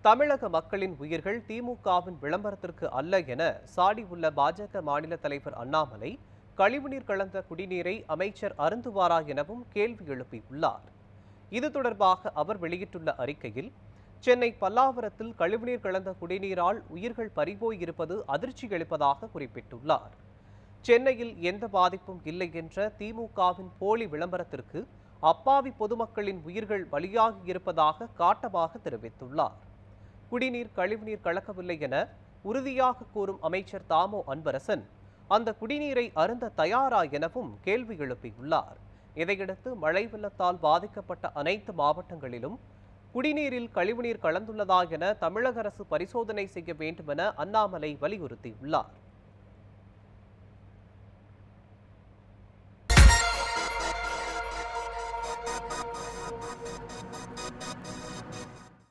தமிழக மக்களின் உயிர்கள் திமுகவின் விளம்பரத்திற்கு அல்ல என சாடியுள்ள பாஜக மாநில தலைவர் அண்ணாமலை, கழிவுநீர் கலந்த குடிநீரை அமைச்சர் அருந்துவாரா எனவும் கேள்வி எழுப்பியுள்ளார். இது தொடர்பாக அவர் வெளியிட்டுள்ள அறிக்கையில், சென்னை பல்லாவரத்தில் கழிவுநீர் கலந்த குடிநீரால் உயிர்கள் பறிபோயிருப்பது அதிர்ச்சி அளிப்பதாக குறிப்பிட்டுள்ளார். சென்னையில் எந்த பாதிப்பும் இல்லை என்ற திமுகவின் போலி விளம்பரத்திற்கு அப்பாவி பொதுமக்களின் உயிர்கள் பலியாகி இருப்பதாக காட்டமாக தெரிவித்துள்ளார். குடிநீர் கழிவுநீர் கலக்கவில்லை என உறுதியாக கூறும் அமைச்சர் தாமோ அன்பரசன், அந்த குடிநீரை அருந்த தயாரா எனவும் கேள்வி எழுப்பியுள்ளார். இதையடுத்து மழை வெள்ளத்தால் பாதிக்கப்பட்ட அனைத்து மாவட்டங்களிலும் குடிநீரில் கழிவுநீர் கலந்துள்ளதா என தமிழக அரசு பரிசோதனை செய்ய வேண்டும் என அண்ணாமலை வலியுறுத்தியுள்ளார்.